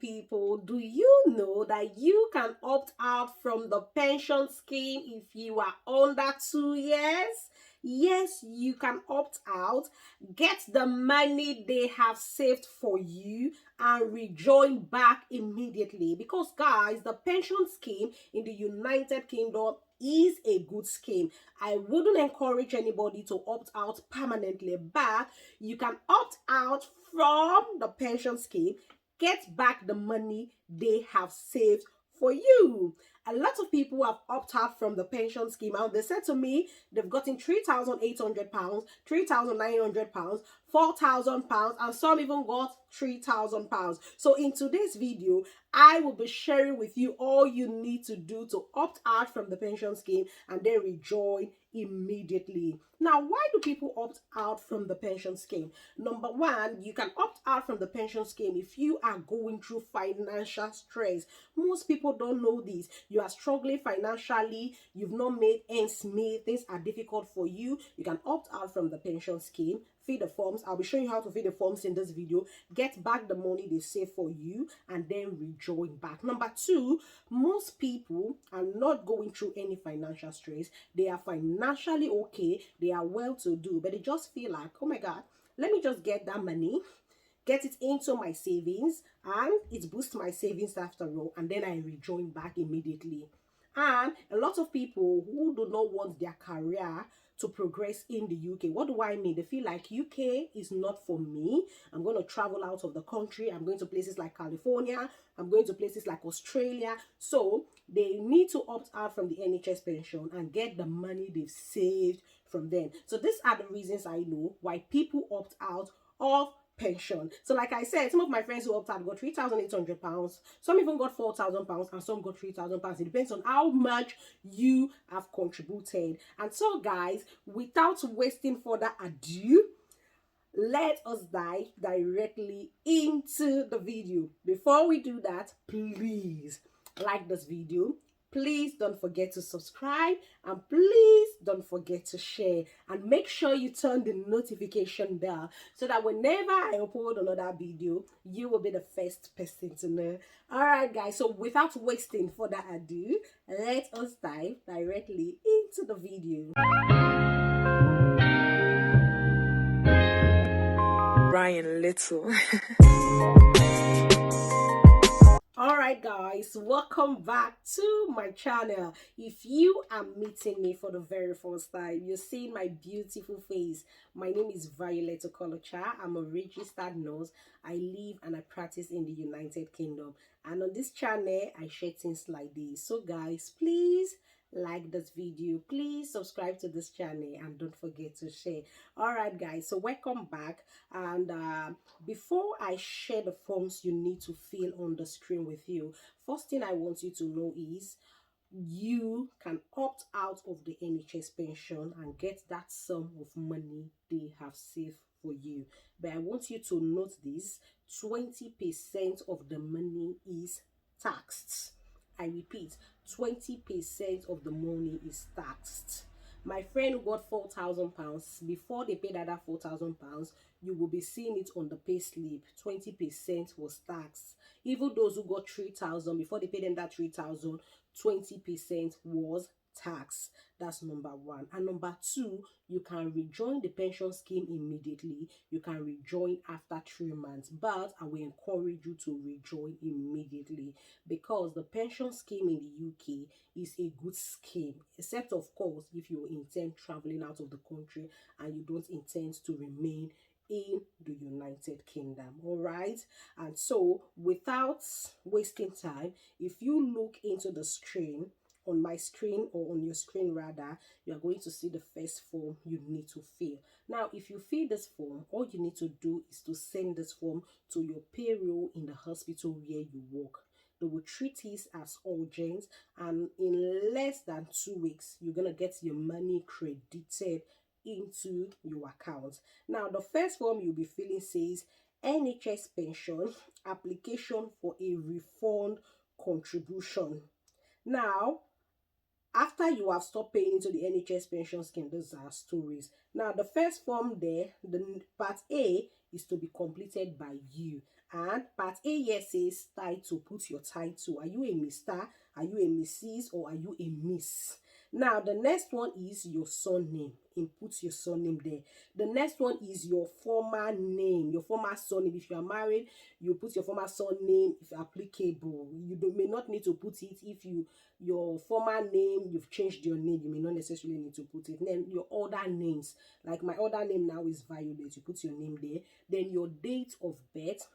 people, do you know that you can opt out from the pension scheme if you are under 2 years? Yes, you can opt out, get the money they have saved for you, and rejoin back immediately. Because, guys, the pension scheme in the United Kingdom is a good scheme. I wouldn't encourage anybody to opt out permanently, but you can opt out from the pension scheme, get back the money they have saved for you. A lot of people have opted out from the pension scheme and they said to me they've gotten £3,800, £3,900, £4,000, and some even got £3,000. So in today's video, I will be sharing with you all you need to do to opt out from the pension scheme and then rejoin immediately. Now, why do people opt out from the pension scheme? Number one, you can opt out from the pension scheme if you are going through financial stress. Most people don't know this. You are struggling financially, you've not made ends meet, things are difficult for you. You can opt out from the pension scheme, fill the forms. I'll be showing you how to fill the forms in this video, get back the money they save for you, and then rejoin back. Number two, most people are not going through any financial stress. They are financially okay, they are well to do, but they just feel like, oh my God, let me just get that money, get it into my savings, and it boosts my savings after all, and then I rejoin back immediately. And a lot of people who do not want their career to progress in the UK. What do I mean? They feel like UK is not for me. I'm going to travel out of the country. I'm going to places like California. I'm going to places like Australia. So they need to opt out from the NHS pension and get the money they've saved from them. So these are the reasons I know why people opt out of pension. So like I said, some of my friends who opted out got £3,800, some even got £4,000, and some got £3,000. It depends on how much you have contributed. And so guys, without wasting further ado, let us dive directly into the video. Before we do that, please like this video. Please don't forget to subscribe, and please don't forget to share, and make sure you turn the notification bell so that whenever I upload another video, you will be the first person to know. All right, guys, so without wasting further ado, let us dive directly into the video. Ryan Little. Alright guys, welcome back to my channel. If you are meeting me for the very first time, you're seeing my beautiful face. My name is Violet Okolocha. I'm a registered nurse. I live and I practice in the United Kingdom, and on this channel I share things like this. So guys, please like this video, please subscribe to this channel, and don't forget to share. All right guys, so welcome back. And before I share the forms you need to fill on the screen with you, first thing I want you to know is you can opt out of the NHS pension and get that sum of money they have saved for you. But I want you to note this: 20% of the money is taxed. I repeat, 20% of the money is taxed. My friend who got £4,000, before they paid that £4,000, you will be seeing it on the pay slip. 20% was taxed. Even those who got £3,000, before they paid them that £3,000, 20% was tax. That's number one. And number two, you can rejoin the pension scheme immediately. You can rejoin after 3 months, but I will encourage you to rejoin immediately, because the pension scheme in the UK is a good scheme, except of course if you intend traveling out of the country and you don't intend to remain in the United Kingdom. All right, and so without wasting time, if you look into the screen, on my screen, or on your screen rather, you are going to see the first form you need to fill. Now, if you fill this form, all you need to do is to send this form to your payroll in the hospital where you work. They will treat this as urgent, and in less than 2 weeks, you're gonna get your money credited into your account. Now, the first form you'll be filling says NHS pension application for a refund contribution. Now, after you have stopped paying into the NHS pension scheme, those are stories. Now, the first form there, the part A, is to be completed by you. And part A here says title. Put your title. Are you a Mr.? Are you a Mrs. or are you a Miss? Now, the next one is your surname. Input your surname there. The next one is your former name, your former surname. If you are married, you put your former surname if applicable. May not need to put it if your former name, you've changed your name, you may not necessarily need to put it. Then your other names, like my other name now is Violet, you put your name there. Then your date of birth,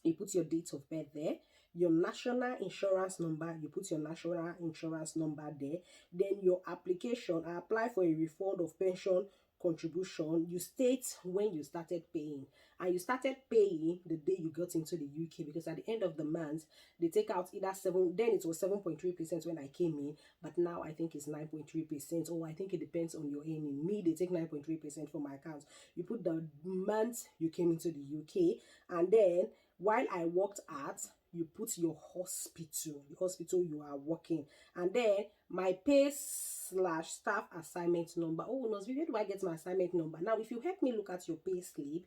you put your date of birth there. Your national insurance number, you put your national insurance number there. Then your application, I apply for a refund of pension contribution. You state when you started paying, and you started paying the day you got into the UK, because at the end of the month they take out either 7, then it was 7.3% when I came in, but now I think it's 9.3%, or I think it depends on your earning. Me, they take 9.3% from my account. You put the month you came into the UK, and then while I worked at, you put your hospital, the hospital you are working, and then my pay/staff assignment number. Oh no, where do I get my assignment number? Now, if you help me look at your pay slip,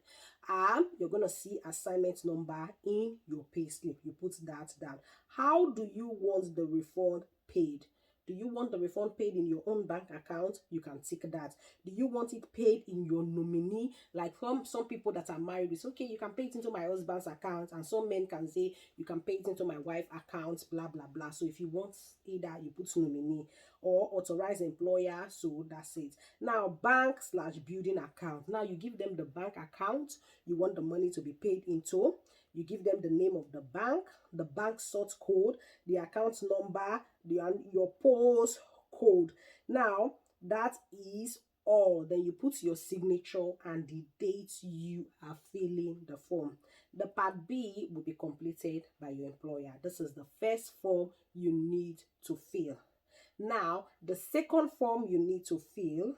you're gonna see assignment number in your pay slip. You put that down. How do you want the refund paid? Do you want the refund paid in your own bank account? You can tick that. Do you want it paid in your nominee? Like from some people that are married, it's okay, you can pay it into my husband's account, and some men can say you can pay it into my wife's account, blah blah blah. So if you want either, you put nominee or authorized employer. So that's it. Now, bank/building account. Now you give them the bank account you want the money to be paid into. You give them the name of the bank sort code, the account number, your post code. Now, that is all. Then you put your signature and the date you are filling the form. The part B will be completed by your employer. This is the first form you need to fill. Now, the second form you need to fill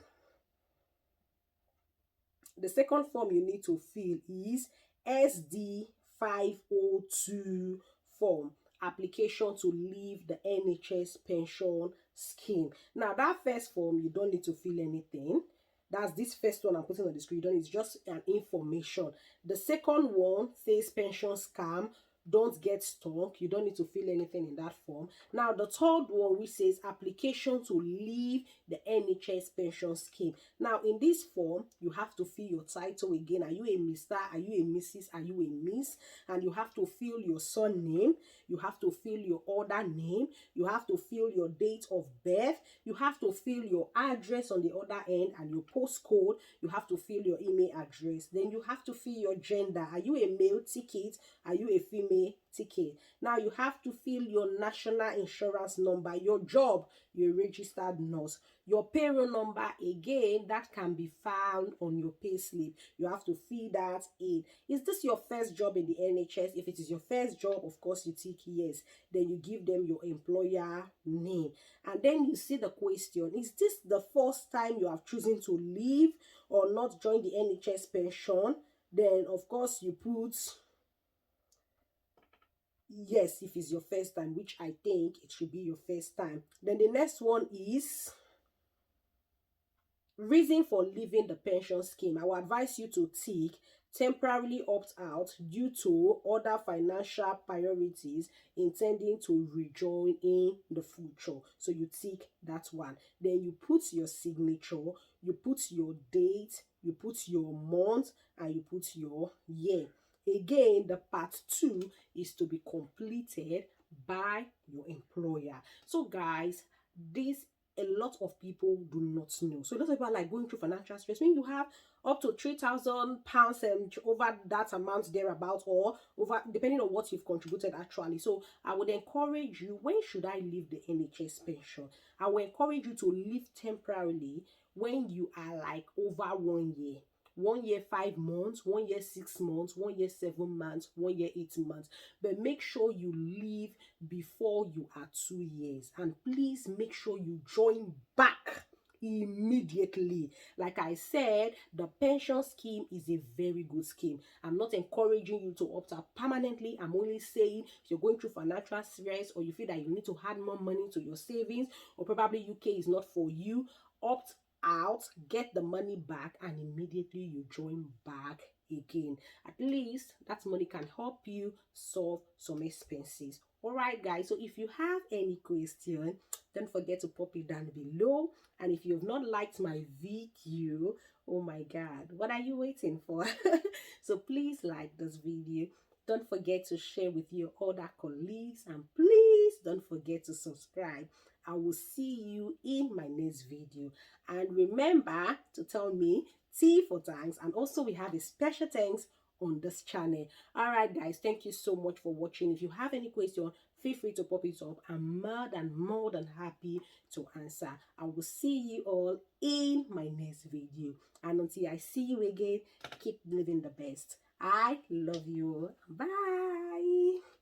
is SD 502 form, application to leave the NHS pension scheme. Now, that first form, you don't need to fill anything. That's this first one I'm putting on the screen. It's just an information. The second one says pension scam. Don't get stuck. You don't need to fill anything in that form. Now, the third one, which says application to leave the NHS pension scheme. Now, in this form, you have to fill your title again. Are you a Mr.? Are you a Mrs.? Are you a Miss? And you have to fill your surname. You have to fill your other name. You have to fill your date of birth. You have to fill your address on the other end and your postcode. You have to fill your email address. Then you have to fill your gender. Are you a male? Ticket? Are you a female? Ticket? Now you have to fill your national insurance number, your job, you're a registered nurse, your payroll number, again, that can be found on your pay slip. You have to fill that in. Is this your first job in the NHS? If it is your first job, of course you tick yes. Then you give them your employer name, and then you see the question: is this the first time you have chosen to leave or not join the NHS pension? Then of course you put yes if it's your first time, which I think it should be your first time. Then the next one is reason for leaving the pension scheme. I will advise you to tick temporarily opt out due to other financial priorities, intending to rejoin in the future. So you tick that one. Then you put your signature, you put your date, you put your month, and you put your year. Again, the part 2 is to be completed by your employer. So guys, this a lot of people do not know. So a lot of people are like going through financial stress. When you have up to £3,000 over that amount thereabout, or over, depending on what you've contributed actually. So I would encourage you, when should I leave the NHS pension? I will encourage you to leave temporarily when you are like over 1 year. 1 year 5 months, 1 year 6 months, 1 year 7 months, 1 year 8 months. But make sure you leave before you are 2 years. And please make sure you join back immediately. Like I said, the pension scheme is a very good scheme. I'm not encouraging you to opt out permanently. I'm only saying if you're going through financial stress, or you feel that you need to add more money to your savings, or probably UK is not for you, opt out, get the money back, and immediately you join back again. At least that money can help you solve some expenses. All right, guys, so if you have any question, don't forget to pop it down below. And if you've not liked my video, oh my god, what are you waiting for? So please like this video. Don't forget to share with your other colleagues, and please don't forget to subscribe. I will see you in my next video. And remember to tell me T for thanks, and also we have a special thanks on this channel. All right, guys, thank you so much for watching. If you have any question, feel free to pop it up. I'm more than happy to answer. I will see you all in my next video. And until I see you again, keep living the best. I love you. Bye.